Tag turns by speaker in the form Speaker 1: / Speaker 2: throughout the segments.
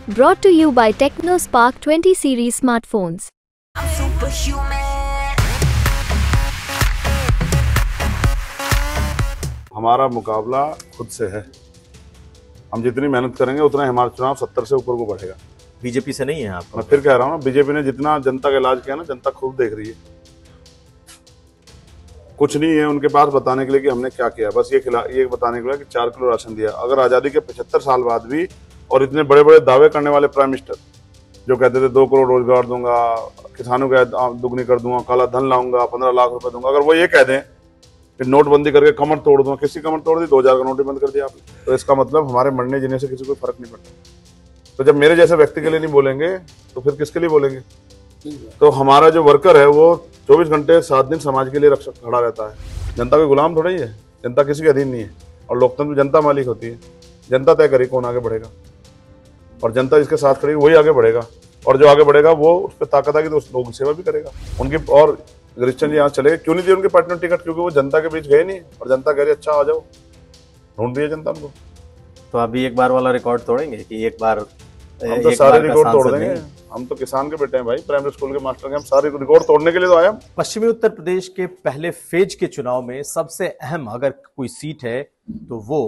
Speaker 1: Brought to you by TechnoSpark 20 series smartphones.
Speaker 2: I'm superhuman.
Speaker 3: हमारा मुकाबला खुद से है। हम जितनी मेहनत करेंगे उतना हमारा चुनाव 70 से ऊपर को बढ़ेगा।
Speaker 4: बीजेपी से नहीं है आप?
Speaker 3: मैं फिर कह रहा हूँ ना, बीजेपी ने जितना जनता का इलाज किया ना, जनता खुद देख रही है। कुछ नहीं है उनके पास बताने के लिए कि हमने क्या किया। बस ये बताने के लिए कि 4 किलो राशन दिया। अगर आजादी के 75 साल बाद भी और इतने बड़े बड़े दावे करने वाले प्राइम मिनिस्टर जो कहते थे 2 करोड़ रोजगार दूंगा, किसानों की आय दुगनी कर दूंगा, काला धन लाऊंगा, 15 लाख रुपए दूंगा, अगर वो ये कह दें कि नोटबंदी करके कमर तोड़ दूंगा, किसी कमर तोड़ दी? 2000 का नोट ही बंद कर दिया आपने। तो इसका मतलब हमारे मरने जीने से किसी को फर्क नहीं पड़ता। तो जब मेरे जैसे व्यक्ति के लिए नहीं बोलेंगे तो फिर किसके लिए बोलेंगे? तो हमारा जो वर्कर है वो 24 घंटे 7 दिन समाज के लिए रक्षक खड़ा रहता है। जनता कोई गुलाम थोड़ा ही है, जनता किसी के अधीन नहीं है। और लोकतंत्र में जनता मालिक होती है। जनता तय करेगी कौन आगे बढ़ेगा, और जनता जिसके साथ खड़ी वही आगे बढ़ेगा। और जो आगे बढ़ेगा वो उस पर ताकत आएगी तो उस लोगों की सेवा भी करेगा। उनकी और गिरीश चंद यहाँ चले क्यों नहीं दिए उनके पार्टी ने टिकट? क्योंकि वो जनता के बीच गए नहीं, और जनता कह रही अच्छा आ जाओ, ढूंढ रही है जनता उनको।
Speaker 4: तो अभी एक बार वाला रिकॉर्ड तोड़ेंगे कि एक बार?
Speaker 3: हम तो सारे रिकॉर्ड तोड़ देंगे। हम तो किसान के बेटे हैं भाई, प्राइमरी स्कूल के मास्टर के। हम सारे रिकॉर्ड तोड़ने के लिए तो आए हम।
Speaker 4: पश्चिमी उत्तर प्रदेश के पहले फेज के चुनाव में सबसे अहम अगर कोई सीट है तो वो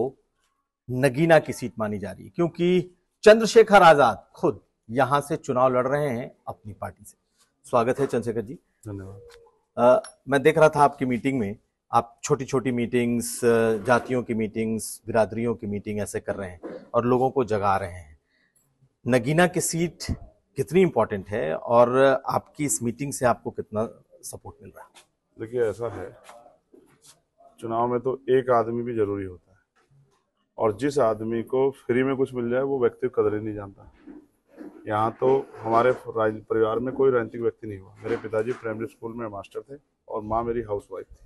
Speaker 4: नगीना की सीट मानी जा रही है, क्योंकि चंद्रशेखर आजाद खुद यहां से चुनाव लड़ रहे हैं अपनी पार्टी से। स्वागत है चंद्रशेखर जी।
Speaker 3: धन्यवाद।
Speaker 4: मैं देख रहा था आपकी मीटिंग में, आप छोटी छोटी मीटिंग्स, जातियों की मीटिंग्स, बिरादरियों की मीटिंग ऐसे कर रहे हैं और लोगों को जगा रहे हैं। नगीना की सीट कितनी इंपॉर्टेंट है और आपकी इस मीटिंग से आपको कितना सपोर्ट मिल रहा है?
Speaker 3: देखिए ऐसा है, चुनाव में तो एक आदमी भी जरूरी होता है, और जिस आदमी को फ्री में कुछ मिल जाए वो व्यक्ति कदर ही नहीं जानता। यहाँ तो हमारे परिवार में कोई राजनीतिक व्यक्ति नहीं हुआ। मेरे पिताजी प्राइमरी स्कूल में मास्टर थे और माँ मेरी हाउसवाइफ थी।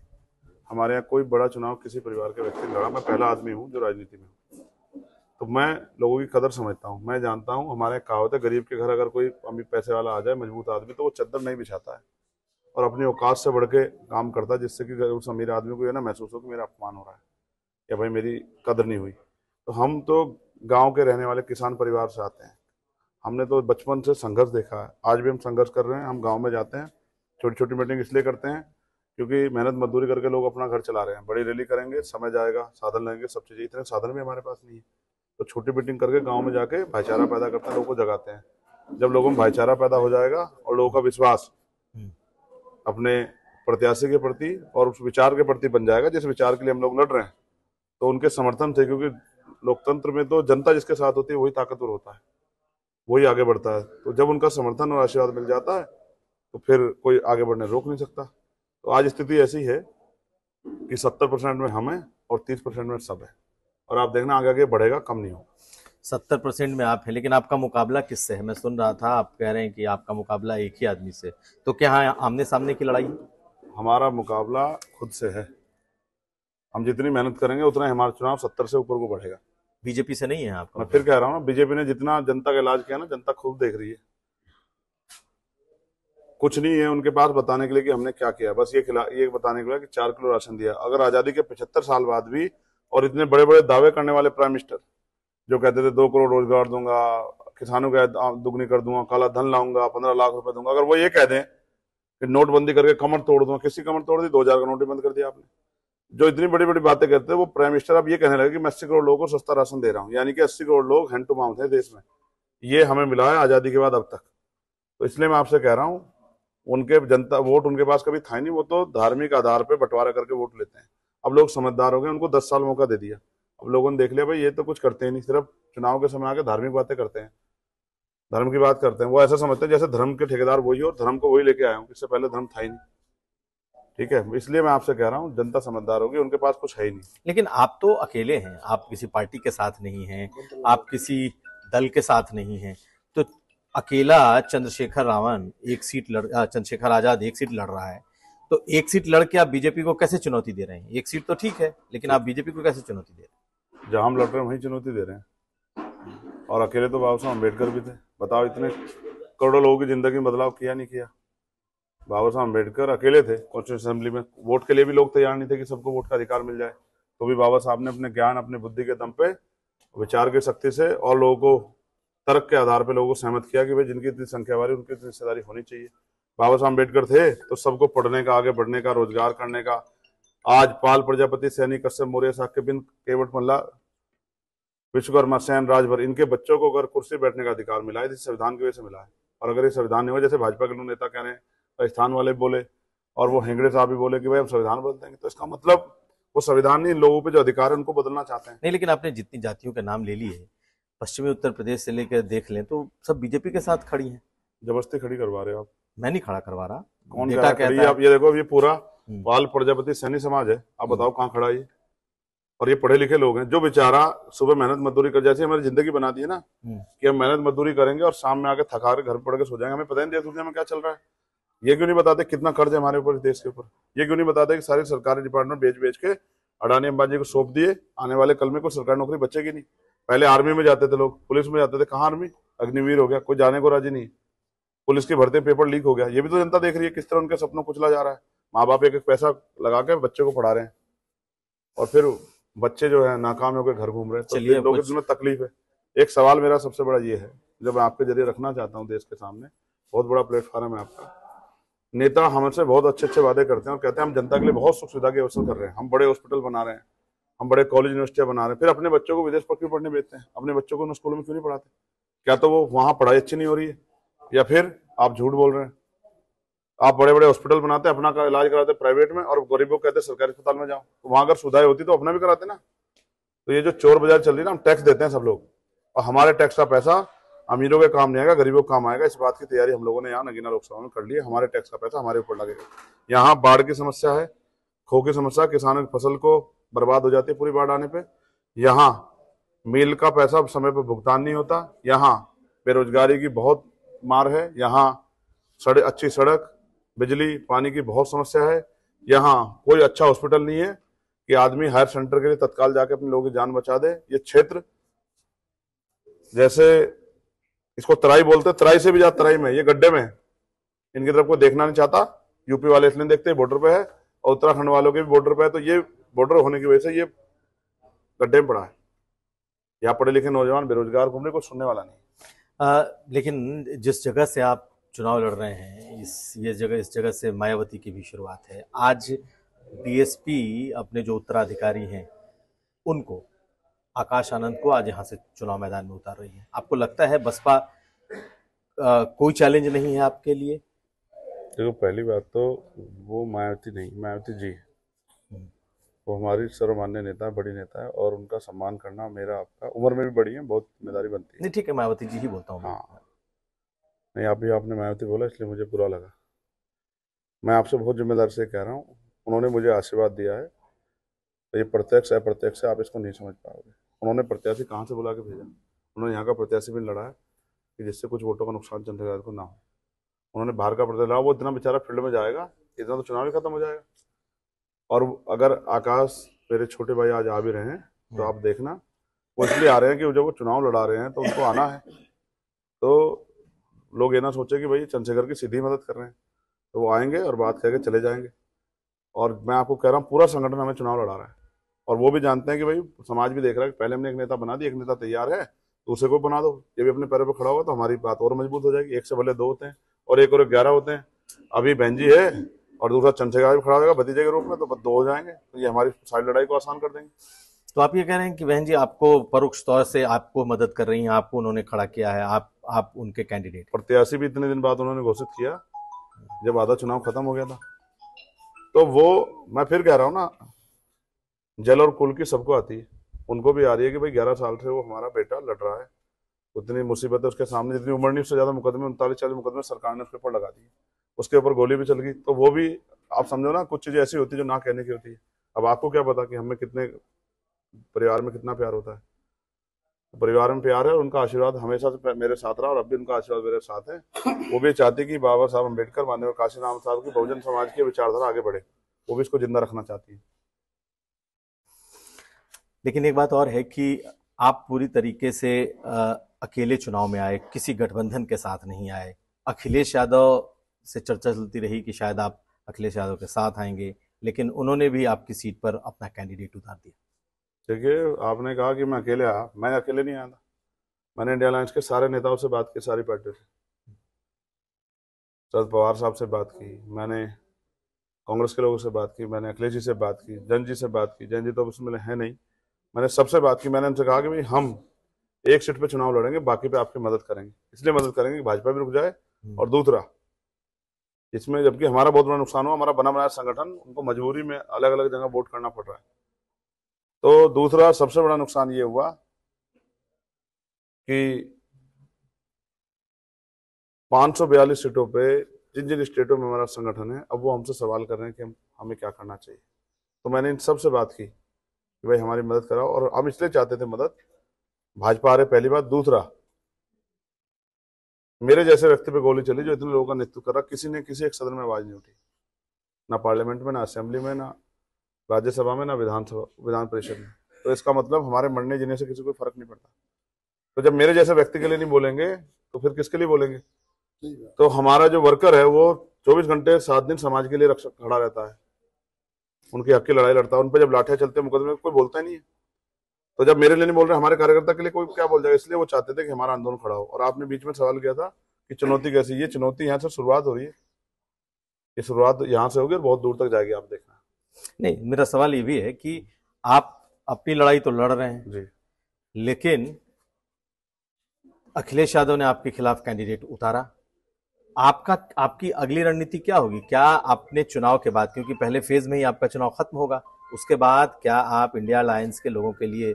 Speaker 3: हमारे यहाँ कोई बड़ा चुनाव किसी परिवार के व्यक्ति ने लड़ा। मैं पहला आदमी हूँ जो राजनीति में हूँ। तो मैं लोगों की कदर समझता हूँ। मैं जानता हूँ, हमारे कहावत है, गरीब के घर अगर कोई अमीर पैसे वाला आ जाए, मजबूत आदमी, तो वो चद्दर नहीं बिछाता है और अपनी औकात से बढ़ के काम करता है, जिससे कि उस अमीर आदमी को ये ना महसूस हो कि मेरा अपमान हो रहा है या भाई मेरी कदर नहीं हुई। तो हम तो गाँव के रहने वाले किसान परिवार से आते हैं। हमने तो बचपन से संघर्ष देखा है, आज भी हम संघर्ष कर रहे हैं। हम गांव में जाते हैं, छोटी छोटी मीटिंग इसलिए करते हैं क्योंकि मेहनत मजदूरी करके लोग अपना घर चला रहे हैं। बड़ी रैली करेंगे, समय जाएगा, साधन लगेंगे, सब चीज़ें, इतने साधन भी हमारे पास नहीं है। तो छोटी मीटिंग करके गाँव में जाके भाईचारा पैदा करते हैं, लोगों को जगाते हैं। जब लोगों में भाईचारा पैदा हो जाएगा और लोगों का विश्वास अपने प्रत्याशी के प्रति और उस विचार के प्रति बन जाएगा जिस विचार के लिए हम लोग लड़ रहे हैं, तो उनके समर्थन थे। क्योंकि लोकतंत्र में तो जनता जिसके साथ होती है वही ताकतवर होता है, वही आगे बढ़ता है। तो जब उनका समर्थन और आशीर्वाद मिल जाता है तो फिर कोई आगे बढ़ने रोक नहीं सकता। तो आज स्थिति ऐसी है कि 70% में हम हैं और 30% में सब है, और आप देखना आगे आगे बढ़ेगा, कम नहीं होगा।
Speaker 4: 70% में आप हैं, लेकिन आपका मुकाबला किससे है? मैं सुन रहा था आप कह रहे हैं कि आपका मुकाबला एक ही आदमी से, तो क्या आमने सामने की लड़ाई?
Speaker 3: हमारा मुकाबला खुद से है। हम जितनी मेहनत करेंगे उतना हमारा चुनाव 70 से ऊपर को बढ़ेगा।
Speaker 4: बीजेपी से नहीं है आपका?
Speaker 3: मैं फिर कह रहा हूँ ना, बीजेपी ने जितना जनता का इलाज किया ना, जनता खुद देख रही है। कुछ नहीं है उनके पास बताने के लिए कि हमने क्या किया। बस ये बताने के लिए कि 4 किलो राशन दिया। अगर आजादी के 75 साल बाद भी और इतने बड़े बड़े दावे करने वाले प्राइम मिनिस्टर जो कहते थे 2 करोड़ रोजगार दूंगा, किसानों की आय दुगनी कर दूंगा, काला धन लाऊंगा, 15 लाख रुपए दूंगा, अगर वो ये कह दें कि नोटबंदी करके कमर तोड़ दूंगा, किसी कमर तोड़ दी? 2000 का नोट ही बंद कर दिया आपने। जो इतनी बड़ी बड़ी बातें करते हैं वो प्राइम मिनिस्टर अब ये कहने लगे कि मैं 80 करोड़ लोगों को सस्ता राशन दे रहा हूँ, यानी कि 80 करोड़ लोग हैंड टू माउथ है देश में। ये हमें मिला है आजादी के बाद अब तक। तो इसलिए मैं आपसे कह रहा हूँ, उनके जनता वोट उनके पास कभी था ही नहीं। वो तो धार्मिक आधार पर बंटवारा करके वोट लेते हैं। अब लोग समझदार हो गए, उनको 10 साल मौका दे दिया। अब लोगों ने देख लिया भाई ये तो कुछ करते ही नहीं, सिर्फ चुनाव के समय आके धार्मिक बातें करते हैं, धर्म की बात करते हैं। वो ऐसा समझते हैं जैसे धर्म के ठेकेदार वही हो और धर्म को वही लेके आया हूँ, इससे पहले धर्म था ही नहीं। ठीक है, इसलिए मैं आपसे कह रहा हूँ जनता समझदार होगी, उनके पास कुछ है ही नहीं।
Speaker 4: लेकिन आप तो अकेले हैं, आप किसी पार्टी के साथ नहीं हैं, आप किसी दल के साथ नहीं हैं, तो अकेला चंद्रशेखर आजाद एक सीट लड़ रहा है, तो एक सीट लड़ के आप बीजेपी को कैसे चुनौती दे रहे हैं? एक सीट तो ठीक है, लेकिन आप बीजेपी को कैसे चुनौती दे रहे हैं?
Speaker 3: जहां हम लड़ रहे हैं वहीं चुनौती दे रहे हैं। और अकेले तो बाबा साहब अम्बेडकर भी थे। बताओ, इतने करोड़ों लोगों की जिंदगी में बदलाव किया नहीं किया? बाबा साहब अम्बेडकर अकेले थे कॉन्स्टिट्यूशन असेंबली में। वोट के लिए भी लोग तैयार नहीं थे कि सबको वोट का अधिकार मिल जाए, तो भी बाबा साहब ने अपने ज्ञान, अपने बुद्धि के दम पे, विचार की शक्ति से और लोगों को तर्क के आधार पर लोगों को सहमत किया कि भाई जिनकी इतनी संख्या वाली उनकी इतनी हिस्सेदारी होनी चाहिए। बाबा साहब अम्बेडकर थे तो सबको पढ़ने का, आगे बढ़ने का, रोजगार करने का। आज पाल प्रजापति, सैनी, कश्यप मौर्य, साक्यबिंद, केवट मल्ला, विश्वकर्मा, सेन, राजभर, इनके बच्चों को अगर कुर्सी बैठने का अधिकार मिला है तो संविधान की वजह से मिला है। और अगर ये संविधान नहीं हुआ, जैसे भाजपा के लोग नेता कह रहे हैं, राजस्थान वाले बोले और वो हेगड़े साहब भी बोले कि भाई हम संविधान बदल देंगे, तो इसका मतलब वो संविधान नहीं, लोगों पे जो अधिकार है उनको बदलना चाहते हैं।
Speaker 4: नहीं, लेकिन आपने जितनी जातियों के नाम ले लिए, पश्चिमी उत्तर प्रदेश से लेकर देख लें तो सब बीजेपी के साथ खड़ी हैं।
Speaker 3: जबरदस्ती खड़ी करवा रहे हो आप।
Speaker 4: मैं नहीं खड़ा करवा रहा,
Speaker 3: कौन
Speaker 4: डेटा
Speaker 3: कहता
Speaker 4: कहता है।
Speaker 3: आप ये देखो, ये पूरा पाल प्रजापति सैनी समाज है, आप बताओ कहाँ खड़ा है ये? और ये पढ़े लिखे लोग हैं जो बेचारा सुबह मेहनत मजदूरी कर, जैसे हमारी जिंदगी बना दी है ना कि हम मेहनत मजदूरी करेंगे और शाम में आके थका के घर पड़ के सो जाएंगे, हमें पता नहीं देश दुनिया में क्या चल रहा है। ये क्यों नहीं बताते कितना कर्ज है हमारे ऊपर, देश के ऊपर? ये क्यों नहीं बताते कि सारे सरकारी डिपार्टमेंट बेच बेच के अडानी अंबानी को सौंप दिए, आने वाले कल में कोई सरकारी नौकरी बचेगी नहीं। पहले आर्मी में जाते थे लोग, पुलिस में जाते थे, कहाँ आर्मी? अग्निवीर हो गया, कोई जाने को राजी नहीं। पुलिस की भर्ती पेपर लीक हो गया, ये भी तो जनता देख रही है किस तरह उनके सपनों को कुचला जा रहा है। माँ बाप एक एक पैसा लगा के बच्चे को पढ़ा रहे हैं और फिर बच्चे जो है नाकाम होकर घर घूम रहे हैं। तो लोगों को तकलीफ है। एक सवाल मेरा सबसे बड़ा ये है जो मैं आपके जरिए रखना चाहता हूँ देश के सामने, बहुत बड़ा प्लेटफॉर्म है आपका। नेता हमसे बहुत अच्छे अच्छे वादे करते हैं और कहते हैं हम जनता के लिए बहुत सुख सुविधा की व्यवस्था कर रहे हैं, हम बड़े हॉस्पिटल बना रहे हैं, हम बड़े कॉलेज यूनिवर्सिटियां बना रहे हैं, फिर अपने बच्चों को विदेश पर क्यों पढ़ने भेजते हैं? अपने बच्चों को उन स्कूलों में क्यों नहीं पढ़ाते? क्या तो वो वहां पढ़ाई अच्छी नहीं हो रही है, या फिर आप झूठ बोल रहे हैं? आप बड़े बड़े हॉस्पिटल बनाते हैं, अपना का इलाज कराते हैं प्राइवेट में और गरीबों को कहते हैं सरकारी अस्पताल में जाओ, तो वहां अगर सुविधाएं होती तो अपना भी कराते ना। तो ये जो चोर बाजार चल रही है ना, हम टैक्स देते हैं सब लोग और हमारे टैक्स का पैसा अमीरों के काम नहीं आएगा, गरीबों के काम आएगा। इस बात की तैयारी हम लोगों ने यहाँ नगीना लोकसभा में कर ली है। हमारे टैक्स का पैसा हमारे ऊपर लगेगा। यहाँ बाढ़ की समस्या है, खो की समस्या, किसानों की फसल को बर्बाद हो जाती है पूरी बाढ़ आने पे। यहाँ मील का पैसा समय पर भुगतान नहीं होता, यहाँ बेरोजगारी की बहुत मार है, यहाँ अच्छी सड़क, बिजली, पानी की बहुत समस्या है, यहाँ कोई अच्छा हॉस्पिटल नहीं है कि आदमी हायर सेंटर के लिए तत्काल जाके अपने लोगों की जान बचा दे। ये क्षेत्र जैसे इसको तराई बोलते हैं, तराई से भी ज्यादा तराई में, ये गड्ढे में, इनकी तरफ कोई देखना नहीं चाहता। यूपी वाले इसलिए देखते हैं बॉर्डर पे है और उत्तराखंड वालों के भी बॉर्डर पे है, तो ये बॉर्डर होने की वजह से ये गड्ढे में पड़ा है। यहाँ पढ़े लिखे नौजवान बेरोजगार घूमने को सुनने वाला नहीं।
Speaker 4: लेकिन जिस जगह से आप चुनाव लड़ रहे हैं, इस जगह से मायावती की भी शुरुआत है। आज बीएसपी अपने जो उत्तराधिकारी हैं उनको, आकाश आनंद को आज यहाँ से चुनाव मैदान में उतार रही है। आपको लगता है बसपा कोई चैलेंज नहीं है आपके लिए?
Speaker 3: देखो, पहली बात तो वो मायावती नहीं, मायावती जी है, वो हमारी सर्वमान्य नेता है, बड़ी नेता है और उनका सम्मान करना मेरा आपका, उम्र में भी बड़ी है, बहुत जिम्मेदारी बनती है।
Speaker 4: नहीं ठीक है, मायावती जी ही बोलता हूँ।
Speaker 3: हाँ नहीं, आपने मायावती बोला इसलिए मुझे बुरा लगा। मैं आपसे बहुत जिम्मेदारी से कह रहा हूँ, उन्होंने मुझे आशीर्वाद दिया है, तो ये प्रत्यक्ष अप्रत्यक्ष है, आप इसको नहीं समझ पाओगे। उन्होंने प्रत्याशी कहाँ से बुला के भेजा? उन्होंने यहाँ का प्रत्याशी भी लड़ा है कि जिससे कुछ वोटों का नुकसान चंद्रशेखर को ना हो। उन्होंने बाहर का प्रत्याशी लड़ा, वो इतना बेचारा फील्ड में जाएगा, इतना तो चुनाव ही खत्म हो जाएगा। और अगर आकाश, मेरे छोटे भाई आज आ भी रहे हैं तो आप देखना, वो इसलिए आ रहे हैं कि जब वो चुनाव लड़ा रहे हैं तो उनको आना है, तो लोग ये ना सोचे कि भाई चंद्रशेखर की सीधी मदद कर रहे हैं, तो वो आएंगे और बात करके चले जाएंगे। और मैं आपको कह रहा हूँ पूरा संगठन हमें चुनाव लड़ा रहा है और वो भी जानते हैं कि भाई समाज भी देख रहा है कि पहले हमने एक नेता बना दिया, एक नेता तैयार है, दूसरे को बना दो, ये भी अपने पैरों पर खड़ा होगा तो हमारी बात और मजबूत हो जाएगी। एक से भले 2 होते हैं और एक और 11 होते हैं। अभी बहन जी है और दूसरा चंद्रशेखर भी खड़ा होगा भतीजे के रूप में, तो 2 हो जाएंगे, तो ये हमारी सारी लड़ाई को आसान कर देंगे।
Speaker 4: तो आप ये कह रहे हैं कि बहन जी आपको परोक्ष तौर से आपको मदद कर रही हैं, आपको उन्होंने खड़ा किया है, आप उनके कैंडिडेट?
Speaker 3: प्रत्याशी भी इतने दिन बाद उन्होंने घोषित किया जब आधा चुनाव खत्म हो गया था। तो वो मैं फिर कह रहा हूँ ना, जल और कुल की सबको आती है, उनको भी आ रही है कि भाई 11 साल से वो हमारा बेटा लड़ रहा है, उतनी मुसीबत है उसके सामने, जितनी उम्र नहीं उससे ज्यादा मुकदमे, 39-40 मुकदमे सरकार ने उसके ऊपर लगा दिए, उसके ऊपर गोली भी चल गई। तो वो भी आप समझो ना, कुछ चीजें ऐसी होती है जो ना कहने की होती है। अब आपको क्या पता कि हमें कितने परिवार में कितना प्यार होता है। परिवार में प्यार है और उनका आशीर्वाद हमेशा से मेरे साथ रहा और अब भी उनका आशीर्वाद मेरे साथ है। वो भी चाहती कि बाबा साहब अम्बेडकर, माननीय काशीराम साहब की बहुजन समाज की विचारधारा आगे बढ़े, वो भी इसको जिंदा रखना चाहती है।
Speaker 4: लेकिन एक बात और है कि आप पूरी तरीके से अकेले चुनाव में आए, किसी गठबंधन के साथ नहीं आए। अखिलेश यादव से चर्चा चलती रही कि शायद आप अखिलेश यादव के साथ आएंगे, लेकिन उन्होंने भी आपकी सीट पर अपना कैंडिडेट उतार दिया।
Speaker 3: देखिए, आपने कहा कि मैं अकेले आया, मैं अकेले नहीं आया था। मैंने इंडिया अलायंस के सारे नेताओं से बात की, सारी पार्टी से। शरद पवार साहब से बात की मैंने, कांग्रेस के लोगों से बात की मैंने, अखिलेश जी से बात की, जैन जी से बात की। जैन जी तो अब उसमें है नहीं। मैंने सबसे बात की। मैंने उनसे कहा कि भाई हम एक सीट पे चुनाव लड़ेंगे, बाकी पे आपकी मदद करेंगे। इसलिए मदद करेंगे कि भाजपा भी रुक जाए, और दूसरा इसमें जबकि हमारा बहुत बड़ा नुकसान हुआ, हमारा बना बनाया संगठन उनको मजबूरी में अलग अलग जगह वोट करना पड़ रहा है। तो दूसरा सबसे बड़ा नुकसान ये हुआ कि 542 सीटों पे जिन जिन स्टेटों में हमारा संगठन है, अब वो हमसे सवाल कर रहे हैं कि हमें क्या करना चाहिए। तो मैंने इन सब से बात की कि भाई हमारी मदद कराओ, और हम इसलिए चाहते थे मदद, भाजपा आ रहे पहली बात। दूसरा, मेरे जैसे व्यक्ति पे गोली चली जो इतने लोगों का नेतृत्व कर रहा, किसी ने किसी एक सदन में आवाज नहीं उठी, ना पार्लियामेंट में, ना असेंबली में, ना राज्यसभा में, ना विधान परिषद में। तो इसका मतलब हमारे मरने जीने से किसी को फर्क नहीं पड़ता। तो जब मेरे जैसे व्यक्ति के लिए नहीं बोलेंगे तो फिर किसके लिए बोलेंगे? तो हमारा जो वर्कर है वो 24 घंटे 7 दिन समाज के लिए खड़ा रहता है, उनकी हक की लड़ाई लड़ता है। उन पर जब लाठियां चलते हैं मुकदमे, कोई बोलता ही नहीं है। तो जब मेरे लिए नहीं बोल रहे, हमारे कार्यकर्ता के लिए कोई क्या बोल जाएगा? इसलिए वो चाहते थे कि हमारा आंदोलन खड़ा हो। और आपने बीच में सवाल किया था कि चुनौती कैसी? ये चुनौती यहाँ से शुरुआत हो रही है, ये शुरुआत यहाँ से होगी और बहुत दूर तक जाएगी, आप देखना।
Speaker 4: नहीं, मेरा सवाल ये भी है कि आप अपनी लड़ाई तो लड़ रहे हैं
Speaker 3: जी,
Speaker 4: लेकिन अखिलेश यादव ने आपके खिलाफ कैंडिडेट उतारा। आपकी अगली रणनीति क्या होगी? क्या आपने चुनाव के बाद, क्योंकि पहले फेज में ही आपका चुनाव खत्म होगा, उसके बाद क्या आप इंडिया अलायंस के लोगों के लिए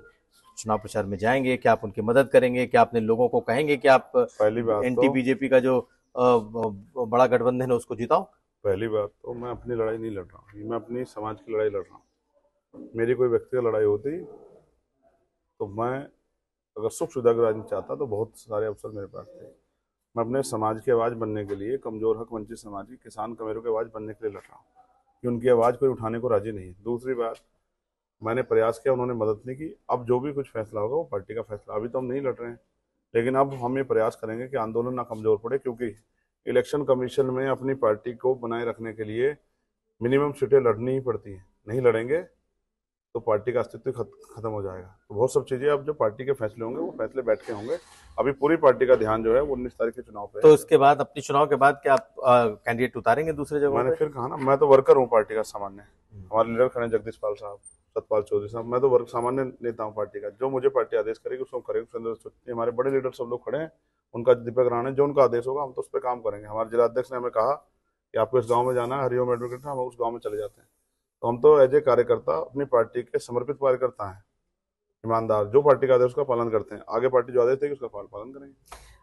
Speaker 4: चुनाव प्रचार में जाएंगे? क्या आप उनकी मदद करेंगे? क्या अपने लोगों को कहेंगे कि आप
Speaker 3: पहली बात
Speaker 4: एंटी बीजेपी का जो बड़ा गठबंधन है उसको जिताओ?
Speaker 3: पहली बात तो मैं अपनी लड़ाई नहीं लड़ रहा हूँ, मैं अपनी समाज की लड़ाई लड़ रहा हूँ। मेरी कोई व्यक्तिगत लड़ाई होती तो मैं अगर सुख सुविधा की राजनीति चाहता तो बहुत सारे अवसर मेरे पास थे। मैं अपने समाज की आवाज़ बनने के लिए, कमजोर हक वंचित समाज की, किसान कमेरों की आवाज़ बनने के लिए लड़ रहा हूँ कि उनकी आवाज़ कोई उठाने को राजी नहीं है। दूसरी बात, मैंने प्रयास किया, उन्होंने मदद नहीं की। अब जो भी कुछ फैसला होगा वो पार्टी का फैसला। अभी तो हम नहीं लड़ रहे हैं, लेकिन अब हम ये प्रयास करेंगे कि आंदोलन ना कमजोर पड़े, क्योंकि इलेक्शन कमीशन में अपनी पार्टी को बनाए रखने के लिए मिनिमम सीटें लड़नी ही पड़ती हैं। नहीं लड़ेंगे तो पार्टी का अस्तित्व खत्म हो जाएगा। तो बहुत सब चीजें अब जो पार्टी के फैसले होंगे वो फैसले बैठ के होंगे। अभी पूरी पार्टी का ध्यान जो है वो 19 तारीख के चुनाव पे है।
Speaker 4: तो उसके बाद, अपने चुनाव के बाद, क्या आप कैंडिडेट उतारेंगे दूसरे जगहों
Speaker 3: मैंने
Speaker 4: पे?
Speaker 3: फिर कहा ना, मैं तो वर्कर हूँ पार्टी का सामान्य। हमारे लीडर खड़े जगदीश पाल साहब, सतपाल चौधरी साहब, मैं तो वर्ग सामान्य नेता हूँ पार्टी का। जो मुझे पार्टी आदेश करेगी उसको करेंगे। हमारे बड़े लीडर सब लोग खड़े हैं, उनका दीपक राणा, जो उनका आदेश होगा हम तो उस पर काम करेंगे। हमारे जिलाध्यक्ष ने हमें कहा कि आपको इस गाँव में जाना है, हरिओम एडवोकेट, हम उस गाँव में चले जाते हैं। तो हम तो एज ए कार्यकर्ता अपनी पार्टी के समर्पित कार्यकर्ता हैं, ईमानदार, जो पार्टी का आदेश उसका पालन करते हैं। आगे पार्टी जो आदेश देगी उसका पालन करेंगे।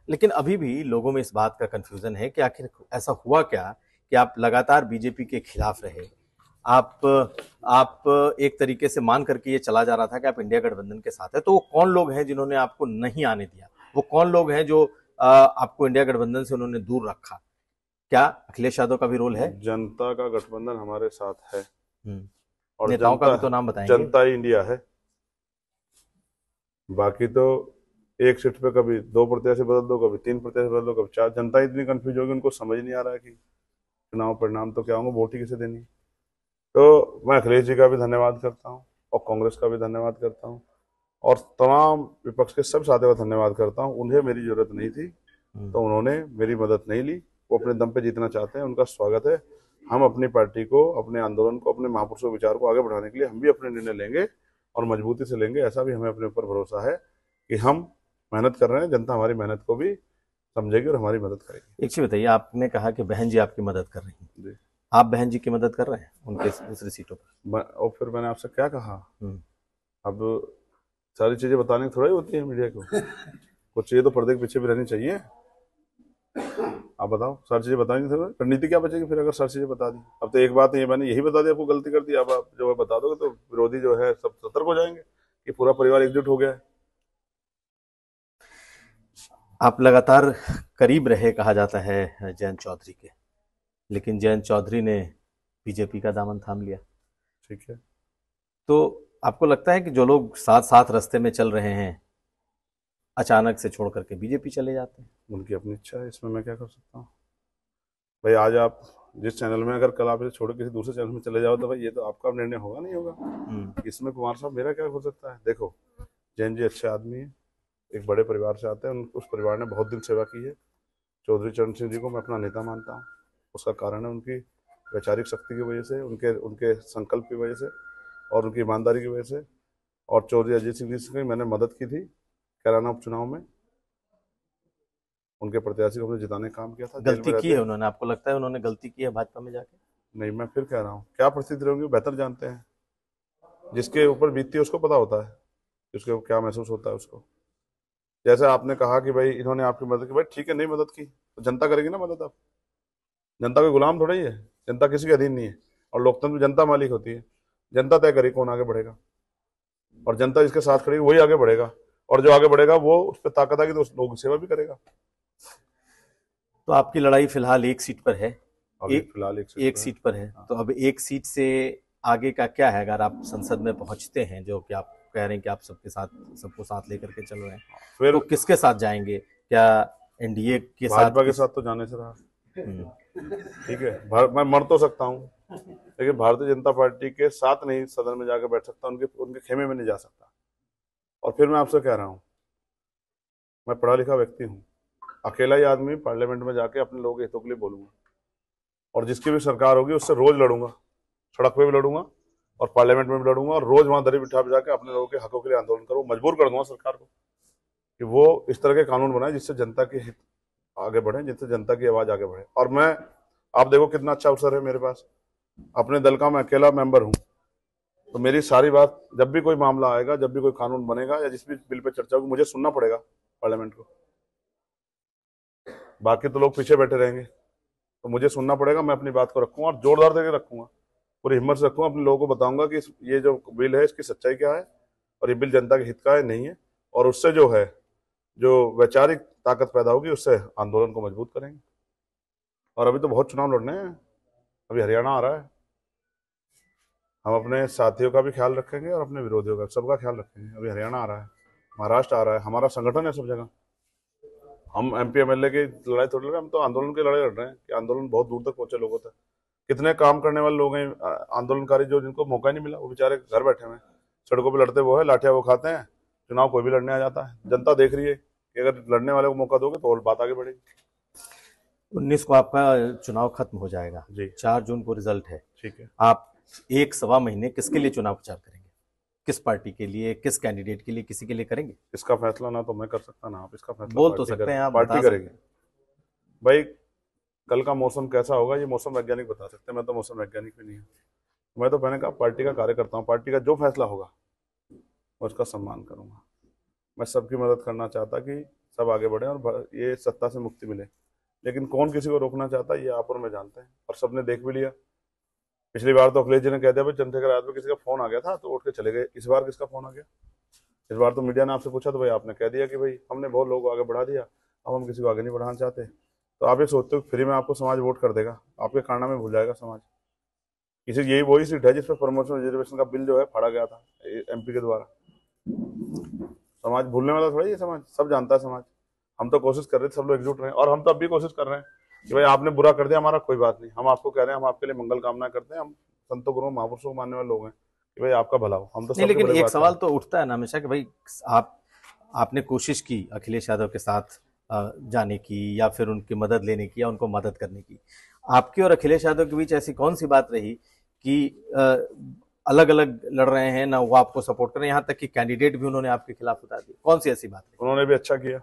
Speaker 4: लेकिन अभी भी लोगों में इस बात का कंफ्यूजन है कि आखिर ऐसा हुआ क्या कि आप लगातार बीजेपी के खिलाफ रहे। आप एक तरीके से मान करके ये चला जा रहा था कि आप इंडिया गठबंधन के साथ है। तो वो कौन लोग हैं जिन्होंने आपको नहीं आने दिया? वो कौन लोग हैं जो आपको इंडिया गठबंधन से उन्होंने दूर रखा? क्या अखिलेश यादव का भी रोल है?
Speaker 3: जनता का गठबंधन हमारे साथ है, और
Speaker 4: नेताओं का भी तो नाम बताएंगे।
Speaker 3: जनता ही इंडिया है। बाकी तो एक सीट पे कभी 2 प्रत्याशी बदल दो, कभी 3 प्रत्याशी बदल दो, कभी 4। जनता इतनी कंफ्यूज होगी, उनको समझ नहीं आ रहा है कि चुनाव परिणाम तो क्या होंगे, वोट ही किसे देनी। तो मैं अखिलेश जी का भी धन्यवाद करता हूँ, और कांग्रेस का भी धन्यवाद करता हूँ, और तमाम विपक्ष के सब साथियों का धन्यवाद करता हूँ। उन्हें मेरी जरूरत नहीं थी तो उन्होंने मेरी मदद नहीं ली। वो अपने दम पे जीतना चाहते हैं, उनका स्वागत है। हम अपनी पार्टी को, अपने आंदोलन को, अपने महापुरुषों विचार को आगे बढ़ाने के लिए हम भी अपने निर्णय लेंगे, और मजबूती से लेंगे। ऐसा भी हमें अपने ऊपर भरोसा है कि हम मेहनत कर रहे हैं, जनता हमारी मेहनत को भी समझेगी और हमारी मदद करेगी।
Speaker 4: एक चीज बताइए, आपने कहा कि बहन जी आपकी मदद कर रही हैं,
Speaker 3: जी,
Speaker 4: आप बहन जी की मदद कर रहे हैं उनके दूसरी सीटों पर?
Speaker 3: और फिर मैंने आपसे क्या कहा, अब सारी चीजें बताने की थोड़ा ही होती है मीडिया को। कुछ चीजें तो पर्दे के पीछे भी रहनी चाहिए। आप बताओ, सारी चीजें बताएंगे तो रणनीति क्या बचेगी फिर, अगर सारी चीजें बता दी। अब तो एक बात है, मैंने यही बता दिया, आपको गलती कर दी। अब आप जो है बता दोगे तो विरोधी जो है सब सतर्क हो जाएंगे कि पूरा परिवार एकजुट हो गया है।
Speaker 4: आप लगातार करीब रहे, कहा जाता है, जयंत चौधरी के, लेकिन जयंत चौधरी ने बीजेपी का दामन थाम लिया।
Speaker 3: ठीक है,
Speaker 4: तो आपको लगता है कि जो लोग साथ साथ रास्ते में चल रहे हैं अचानक से छोड़ करके बीजेपी चले जाते हैं?
Speaker 3: उनकी अपनी इच्छा है, इसमें मैं क्या कर सकता हूँ भाई। आज आप जिस चैनल में, अगर कल आप इसे छोड़ किसी दूसरे चैनल में चले जाओ तो भाई ये तो आपका निर्णय होगा, नहीं होगा। इसमें कुमार साहब मेरा क्या हो सकता है? देखो, जैन जी अच्छे आदमी है, एक बड़े परिवार से आते हैं, उस परिवार ने बहुत दिन सेवा की है। चौधरी चरण सिंह जी को मैं अपना नेता मानता हूँ। उसका कारण है उनकी वैचारिक शक्ति की वजह से, उनके संकल्प की वजह से और उनकी ईमानदारी की वजह से। और चौधरी अजीत सिंह जी की मैंने मदद की थी कैराना उपचुनाव में, उनके प्रत्याशी को हमने जिताने का काम किया था।
Speaker 4: गलती की है उन्होंने, आपको लगता है उन्होंने गलती की है भाजपा में जाके?
Speaker 3: नहीं, मैं फिर कह रहा हूँ, क्या परिस्थिति रहेंगी बेहतर जानते हैं। जिसके ऊपर बीतती है उसको पता होता है कि उसको क्या महसूस होता है उसको। जैसे आपने कहा कि भाई इन्होंने आपकी मदद की, भाई ठीक है, नहीं मदद की तो जनता करेगी ना मदद। आप जनता के गुलाम थोड़ा ही है, जनता किसी के अधीन नहीं है। और लोकतंत्र में जनता मालिक होती है, जनता तय करेगी कौन आगे बढ़ेगा, और जनता जिसके साथ खड़ी वही आगे बढ़ेगा। और जो आगे बढ़ेगा वो उस पर ताकत आएगी तो उस लोगों की सेवा भी करेगा।
Speaker 4: तो आपकी लड़ाई फिलहाल एक सीट पर है,
Speaker 3: फिलहाल
Speaker 4: एक सीट पर है। तो अब एक सीट से आगे का क्या है? अगर आप संसद में पहुंचते हैं, जो कि आप कह रहे हैं कि आप सबको साथ लेकर के चल रहे हैं,
Speaker 3: फिर
Speaker 4: तो किसके साथ जाएंगे? क्या एनडीए के साथ?
Speaker 3: भाजपा के साथ तो जाने से रहा। ठीक है, मैं मर तो सकता हूँ लेकिन भारतीय जनता पार्टी के साथ नहीं सदन में जाकर बैठ सकता, उनके खेमे में नहीं जा सकता। और फिर मैं आपसे कह रहा हूँ, मैं पढ़ा लिखा व्यक्ति हूँ, अकेला ही आदमी पार्लियामेंट में जाके अपने लोगों के हितों के लिए बोलूंगा। और जिसकी भी सरकार होगी उससे रोज लड़ूंगा, सड़क पे भी लड़ूंगा और पार्लियामेंट में भी लड़ूंगा। और रोज वहां दरी बिठा जाके अपने लोगों के हकों के लिए आंदोलन करूँ, मजबूर कर दूंगा सरकार को कि वो इस तरह के कानून बनाए जिससे जनता के हित आगे बढ़े, जिससे जनता की आवाज आगे बढ़े। और मैं, आप देखो कितना अच्छा अवसर है मेरे पास, अपने दल का मैं अकेला मेंबर हूँ, तो मेरी सारी बात, जब भी कोई मामला आएगा, जब भी कोई कानून बनेगा या जिस भी बिल पे चर्चा होगी, मुझे सुनना पड़ेगा पार्लियामेंट को। बाकी तो लोग पीछे बैठे रहेंगे, तो मुझे सुनना पड़ेगा। मैं अपनी बात को रखूंगा और जोरदार देकर रखूंगा, पूरी हिम्मत से रखूंगा। अपने लोगों को बताऊंगा कि ये जो बिल है इसकी सच्चाई क्या है और ये बिल जनता के हित का है नहीं है। और उससे जो है, जो वैचारिक ताकत पैदा होगी, उससे आंदोलन को मजबूत करेंगे। और अभी तो बहुत चुनाव लड़ने हैं, अभी हरियाणा आ रहा है, हम अपने साथियों का भी ख्याल रखेंगे और अपने विरोधियों का, सबका ख्याल रखेंगे। अभी हरियाणा आ रहा है, महाराष्ट्र आ रहा है, हमारा संगठन है सब जगह। हम एमपी एमएलए की लड़ाई थोड़ी लड़ रहे हैं, हम तो आंदोलन की लड़ाई लड़ रहे हैं कि आंदोलन बहुत दूर तक पहुंचे लोगों तक। कितने काम करने वाले लोग हैं आंदोलनकारी, जो जिनको मौका नहीं मिला, वो बेचारे घर बैठे हुए हैं, सड़कों पर लड़ते वो है, लाठियां वो खाते हैं। चुनाव कोई भी लड़ने आ जाता है, जनता देख रही है कि अगर लड़ने वाले को मौका दोगे तो और बात आगे बढ़ेगी।
Speaker 4: 19 को आपका चुनाव खत्म हो जाएगा
Speaker 3: जी,
Speaker 4: 4 जून को रिजल्ट है।
Speaker 3: ठीक है।
Speaker 4: आप 1-1.25 महीने किसके लिए चुनाव प्रचार करेंगे? किस पार्टी के लिए, किस कैंडिडेट के लिए, किसी के लिए करेंगे?
Speaker 3: इसका फैसला ना तो मैं कर सकता, ना आप। इसका फैसला
Speaker 4: बोल तो सकते हैं आप,
Speaker 3: पार्टी करेगी। भाई कल का मौसम कैसा होगा ये मौसम वैज्ञानिक बता सकते हैं, मैं तो मौसम वैज्ञानिक भी नहीं हूँ। मैं तो मैंने कहा पार्टी का कार्यकर्ता हूँ, पार्टी का जो फैसला होगा मैं उसका सम्मान करूंगा। मैं सबकी मदद करना चाहता कि सब आगे बढ़े और ये सत्ता से मुक्ति मिले, लेकिन कौन किसी को रोकना चाहता है ये आप और मैं जानते हैं, और सबने देख भी लिया। पिछली बार तो अखिलेश जी ने कह दिया भाई चंद्रशेखर आजाद पे किसी का फोन आ गया था तो उठ के चले गए। इस बार किसका फोन आ गया? इस बार तो मीडिया ने आपसे पूछा तो भाई आपने कह दिया कि भाई हमने बहुत लोगों को आगे बढ़ा दिया, अब हम किसी को आगे नहीं बढ़ाना चाहते। तो आप ये सोचते हो फ्री में आपको समाज वोट कर देगा, आपके कारनामे भूल जाएगा समाज। इसी यही वही सीट है जिसपे प्रमोशन रिजर्वेशन का बिल जो है फाड़ा गया था एमपी के द्वारा। समाज भूलने वाला थोड़ा, ये समाज सब जानता है समाज। हम तो कोशिश कर रहे थे, सब लोग एकजुट रहे, और हम तो अब भी कोशिश कर रहे हैं कि भाई आपने बुरा कर दिया, हमारा कोई बात नहीं, हम आपको कह रहे हैं, हम आपके लिए मंगल कामना करते हैं। हम संतों गुरुओं महापुरुषों को मानने वाले लोग हैं कि भाई आपका भला हो। हम तो
Speaker 4: नहीं, लेकिन एक सवाल तो उठता है ना हमेशा कि भाई आपने कोशिश की अखिलेश यादव के साथ जाने की या फिर उनकी मदद लेने की या उनको मदद करने की। आपकी और अखिलेश यादव के बीच ऐसी कौन सी बात रही कि अलग अलग लड़ रहे हैं, ना वो आपको सपोर्ट कर रहे हैं, यहाँ तक कि कैंडिडेट भी उन्होंने आपके खिलाफ उतार दिया? कौन सी ऐसी बात रही?
Speaker 3: उन्होंने भी अच्छा किया,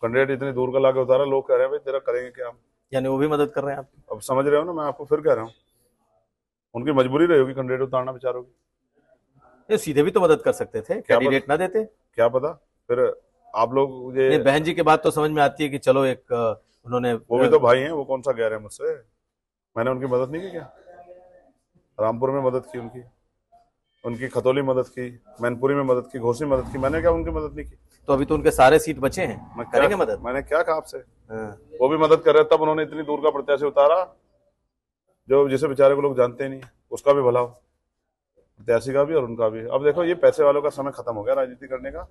Speaker 3: कैंडिडेट इतनी दूर का लाके उतारा, लोग कह रहे हैं भाई तेरा करेंगे क्या हम।
Speaker 4: यानी वो भी मदद कर रहे हैं आपकी?
Speaker 3: अब समझ रहे हो ना, मैं आपको फिर कह रहा हूँ, उनकी मजबूरी रही होगी कैंडिडेट उतारना बेचारों की।
Speaker 4: ये सीधे भी तो मदद कर सकते थे, कैंडिडेट ना देते?
Speaker 3: क्या पता, फिर आप लोग ये
Speaker 4: बहन जी की बात तो समझ में आती है कि चलो एक उन्होंने,
Speaker 3: वो भी तो भाई हैं, वो कौन सा गैर है मुझसे? मैंने उनकी मदद नहीं की क्या? रामपुर में मदद की उनकी खतौली मदद की, मैनपुरी में मदद की, घोसी मदद की, मैंने क्या उनकी मदद नहीं की?
Speaker 4: तो अभी तो उनके सारे सीट बचे हैं, करेंगे मदद?
Speaker 3: मैंने क्या कहा आपसे? वो भी मदद कर रहे, तब उन्होंने इतनी दूर का प्रत्याशी उतारा जो जिसे बेचारे को लोग जानते ही नहीं, उसका भी भला हो, प्रत्याशी का भी और उनका भी। अब देखो ये पैसे वालों का समय खत्म हो गया राजनीति करने का।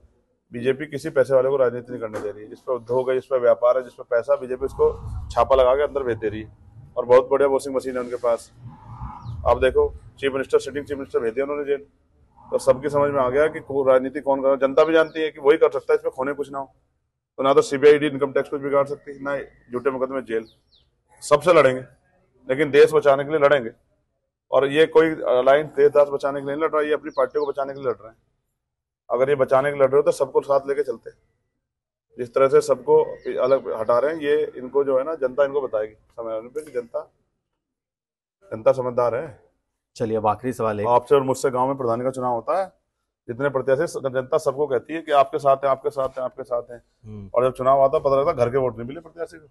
Speaker 3: बीजेपी किसी पैसे वाले को राजनीति नहीं करने दे रही है। जिस पर उद्योग है, जिस पर व्यापार है, जिस पर पैसा, बीजेपी उसको छापा लगा के अंदर भेज दे रही है। और बहुत बढ़िया वॉशिंग मशीन है उनके पास। आप देखो chief minister, sitting chief minister भेज दिया उन्होंने जेल। तो सबकी समझ में आ गया कि राजनीति कौन कर रहा है। जनता भी जानती है कि वही कर सकता है, इसमें खोने कुछ ना हो। तो ना तो सीबीआई इनकम टैक्स कुछ बिगाड़ सकती, ना झूठे मुकदमे जेल। सबसे लड़ेंगे, लेकिन देश बचाने के लिए लड़ेंगे। और ये कोई अलायंस देशदास बचाने के लिए नहीं लड़ रहा है, ये अपनी पार्टी को बचाने के लिए लड़ रहे हैं। अगर ये बचाने के लिए लड़ रहे हो तो सबको साथ लेके चलते। जिस तरह से सबको अलग हटा रहे हैं, ये इनको जो है ना, जनता इनको बताएगी समय आने पे कि जनता समझदार है।
Speaker 4: चलिए, अब आखिरी सवाल है।
Speaker 3: आपसे और मुझसे गांव में प्रधानी का चुनाव होता है, जितने प्रत्याशी, जनता सबको कहती है कि आपके साथ है, आपके साथ है, आपके साथ है। और जब चुनाव आता पता लगता घर के वोट नहीं मिले प्रत्याशी को।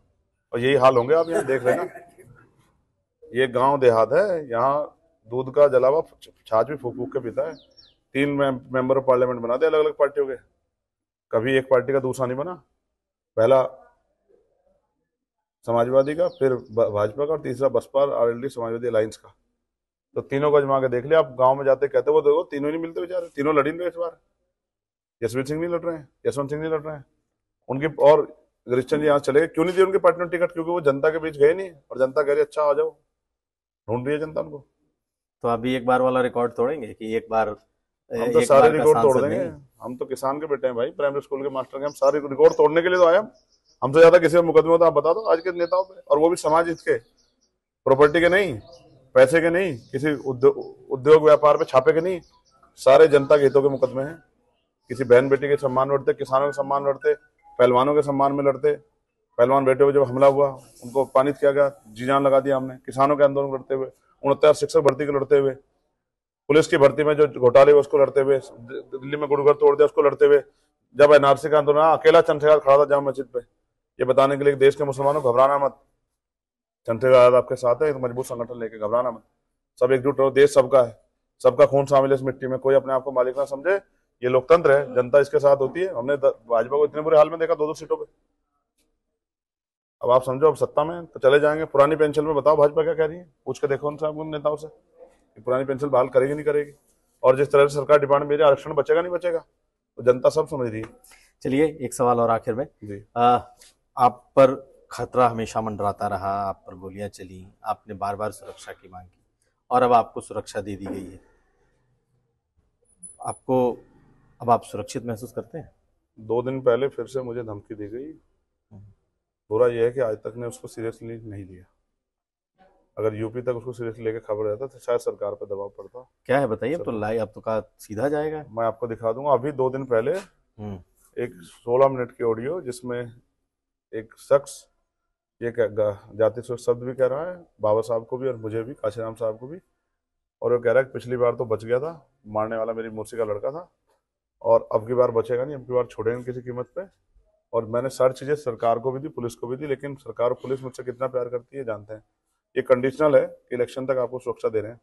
Speaker 3: और यही हाल होंगे, आप यहाँ देख रहे ना। ये गांव देहात है, यहाँ दूध का जलावा छाछ भी फूक फूक के पीता है। 3 मेंबर ऑफ पार्लियामेंट बना दे अलग अलग पार्टियों के, कभी एक पार्टी का दूसरा नहीं बना। पहला समाजवादी का, फिर भाजपा का, और तीसरा बसपा आरएलडी समाजवादी अलायंस का। तो तीनों को आजमा के देख लिया। आप गांव में जाते कहते वो देखो तीनों ही नहीं मिलते बेचारे, तीनों लड़ नहीं रहे इस बार। यशवीर सिंह नहीं लड़ रहे हैं, यशवंत सिंह नहीं लड़ रहे हैं उनकी, और गिरिश्चंद जी यहाँ चले गए। क्यों नहीं दी उनकी पार्टी में टिकट? क्योंकि वो जनता के बीच गए नहीं, और जनता कह रही अच्छा आ जाओ, ढूंढ रही है जनता उनको।
Speaker 4: तो अभी एक बार वाला रिकॉर्ड तोड़ेंगे कि एक बार
Speaker 3: हम तो सारे रिकॉर्ड तोड़ देंगे। हम तो किसान के बेटे हैं भाई, प्राइमरी स्कूल के मास्टर के। हम सारे रिकॉर्ड तोड़ने के लिए तो आए। हमसे ज्यादा किसी मुकदमे होता आप बता दो आज के नेताओं पे, और वो भी समाज हित के, प्रॉपर्टी के नहीं, पैसे के नहीं, किसी उद्योग व्यापार पे छापे के नहीं, सारे जनता के हितों के मुकदमे हैं। किसी बहन बेटी के सम्मान में लड़ते, किसानों के सम्मान में लड़ते, पहलवानों के सम्मान में लड़ते। पहलवान बेटे को जब हमला हुआ उनको अपमानित किया गया, जी जान लगा दिया हमने। किसानों के आंदोलन लड़ते हुए, 69 शिक्षक भर्ती के लड़ते हुए, पुलिस की भर्ती में जो घोटाले हुए उसको लड़ते हुए, दिल्ली में गुरुघर तोड़ दिया उसको लड़ते हुए। जब एनआरसी का आंदोलन, अकेला चंद्रशेखर खड़ा था जामा मस्जिद पे, ये बताने के लिए देश के मुसलमानों घबराना मत, चंद्रशेखर आपके साथ है, तो मजबूत संगठन लेके घबराना मत, सब एकजुट रहो, देश सबका है, सबका खून शामिल है इस मिट्टी में, कोई अपने आप को मालिक ना समझे। ये लोकतंत्र है, जनता इसके साथ होती है। हमने भाजपा को इतने बुरे हाल में देखा 2-2 सीटों पे। अब आप समझो, अब सत्ता में तो चले जाएंगे। पुरानी पेंशन में बताओ भाजपा क्या कह रही है, पूछ के देखो उनसे, उन नेताओं से कि पुरानी पेंशन बहाल करेगी नहीं करेगी। और जिस तरह से सरकार डिमांड मेरी आरक्षण बचेगा नहीं बचेगा, तो जनता सब समझ रही है।
Speaker 4: चलिए, एक सवाल और आखिर में
Speaker 3: जी।
Speaker 4: आप पर खतरा हमेशा मंडराता रहा, आप पर गोलियां चली, आपने बार बार सुरक्षा की मांग की, और अब आपको सुरक्षा दे दी गई है। आपको अब आप सुरक्षित महसूस करते हैं?
Speaker 3: 2 दिन पहले फिर से मुझे धमकी दी गई। बुरा यह है कि आज तक ने उसको सीरियसली नहीं लिया। अगर यूपी तक उसको सीरियसली लेके खबर रहता तो शायद सरकार पर दबाव पड़ता।
Speaker 4: क्या है बताइए? अब तो लाइव, अब तो का सीधा जाएगा।
Speaker 3: मैं आपको दिखा दूंगा। अभी 2 दिन पहले एक 16 मिनट की ऑडियो, जिसमें एक शख्स ये जाति शब्द भी कह रहा है बाबा साहब को भी और मुझे भी, काशीराम साहब को भी, और वो कह रहा है कि पिछली बार तो बच गया था, मारने वाला मेरी मौसी का लड़का था, और अब की बार बचेगा नहीं, अब की बार छोड़ेंगे किसी कीमत पे। और मैंने सारी चीजें सरकार को भी दी, पुलिस को भी दी, लेकिन सरकार और पुलिस मुझसे कितना प्यार करती है जानते हैं। ये कंडीशनल है कि इलेक्शन तक आपको सुरक्षा दे रहे हैं,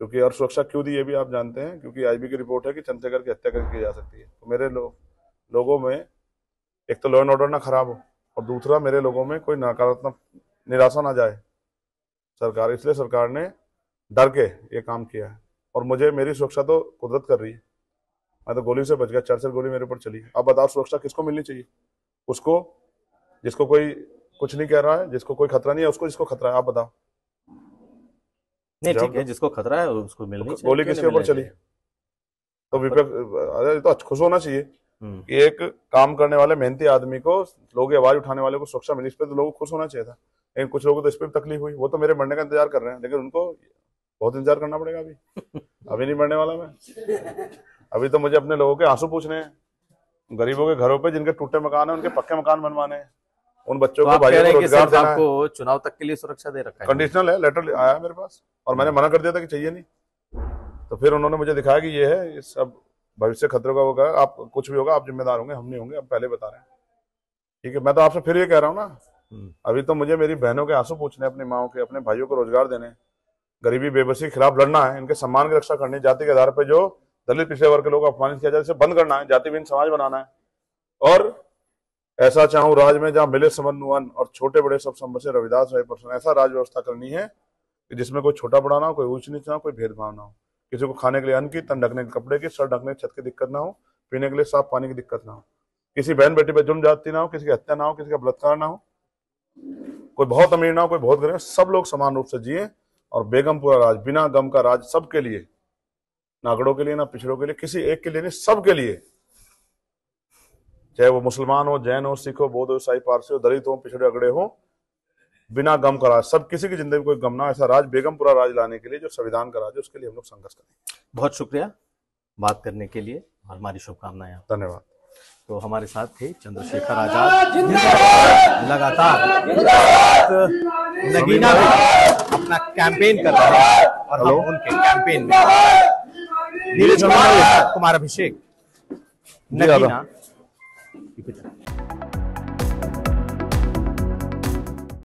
Speaker 3: क्योंकि, और सुरक्षा क्यों दी ये भी आप जानते हैं, क्योंकि आईबी की रिपोर्ट है कि चंद्रशेखर की हत्या की जा सकती है। तो मेरे लोगों में एक तो लॉ एंड ऑर्डर ना खराब हो, और दूसरा मेरे लोगों में कोई नकारात्मक निराशा ना जाए सरकार, इसलिए सरकार ने डर के ये काम किया है। और मुझे, मेरी सुरक्षा तो कुदरत कर रही है। मैं तो गोली से बच गया, 4 गोली मेरे ऊपर चली। अब बताओ सुरक्षा किसको मिलनी चाहिए? उसको जिसको कोई कुछ नहीं कह रहा है, जिसको कोई खतरा नहीं है, उसको जिसको खतरा है। आप बताओ।
Speaker 4: नहीं, ठीक है, जिसको खतरा है उसको मिलनी चाहिए।
Speaker 3: गोली किसके ऊपर चली? तो विपक्ष, अरे तो खुश होना चाहिए कि एक काम करने वाले मेहनती आदमी को, लोगों की आवाज उठाने वाले को सुरक्षा मिली। इस पर तो लोगों को खुश होना चाहिए था, लेकिन कुछ लोगों को तो इस पर तकलीफ हुई। वो तो मेरे मरने का इंतजार कर रहे हैं, लेकिन उनको बहुत इंतजार करना पड़ेगा। अभी नहीं मरने वाला मैं। अभी तो मुझे अपने लोगों के आंसू पूछने हैं, गरीबों के घरों पे जिनके टूटे मकान है उनके पक्के मकान बनवाने हैं, उन बच्चों को भाइयों को रोजगार देना है।
Speaker 4: आपको चुनाव तक के लिए सुरक्षा दे रखा है,
Speaker 3: कंडीशनल है, लेटर आया मेरे पास, और मैंने मना कर दिया था कि चाहिए नहीं। तो फिर उन्होंने मुझे दिखाया कि ये है, ये सब भविष्य खतरों का होगा, आप कुछ भी होगा आप जिम्मेदार होंगे, हम नहीं होंगे, अब पहले बता रहे हैं। ठीक है, मैं तो आपसे फिर ये कह रहा हूँ ना, अभी तो मुझे मेरी बहनों के आंसू पूछने, अपनी माओ के, अपने भाइयों को रोजगार देने, गरीबी बेबसी के खिलाफ लड़ना है, इनके सम्मान की रक्षा करनी है। जाति के आधार पर जो दलित पिछड़े वर्ग के लोग अपमानित किया जाए, इसे बंद करना है, जाति विहीन समाज बनाना है। और ऐसा चाहूं राज में जहां मिले समन्वयन और छोटे बड़े सब समझे रविदास राय पर्सन, ऐसा राज व्यवस्था करनी है कि जिसमें कोई छोटा बड़ा ना हो, कोई ऊंच नीच ना हो, कोई भेदभाव ना हो, किसी को खाने के लिए अन्न की, तन ढकने के कपड़े की, सर ढकने छत की दिक्कत ना हो, पीने के लिए साफ पानी की दिक्कत ना हो, किसी बहन बेटी पे जुल्म जाती ना हो, किसी की हत्या ना हो, किसी का बलात्कार ना हो, कोई बहुत अमीर ना हो, कोई बहुत गरीब, सब लोग समान रूप से जिए, और बेगमपुरा राज, बिना गम का राज सबके लिए, ना अगड़ों के लिए, ना पिछड़ों के लिए, किसी एक के लिए नहीं, सबके लिए, चाहे वो मुसलमान हो, जैन हो, सिख हो, बौद्ध हो, ईसाई, पारसी हो, दलित हो, पिछड़े अगड़े हो, बिना गम का राज, सब किसी की जिंदगी में कोई गम ना, ऐसा राज, बेगमपुरा राज लाने के लिए जो संविधान का राज है, उसके लिए हम लोग संघर्ष करें।
Speaker 4: बहुत शुक्रिया बात करने के लिए और हमारी शुभकामनाएं।
Speaker 3: धन्यवाद।
Speaker 4: तो हमारे साथ थे चंद्रशेखर आजाद, लगातार नगीना में अपना कैंपेन कर रहे हैं और हम उनके कैंपेन में नीरज कुमार अभिषेक, नगीना।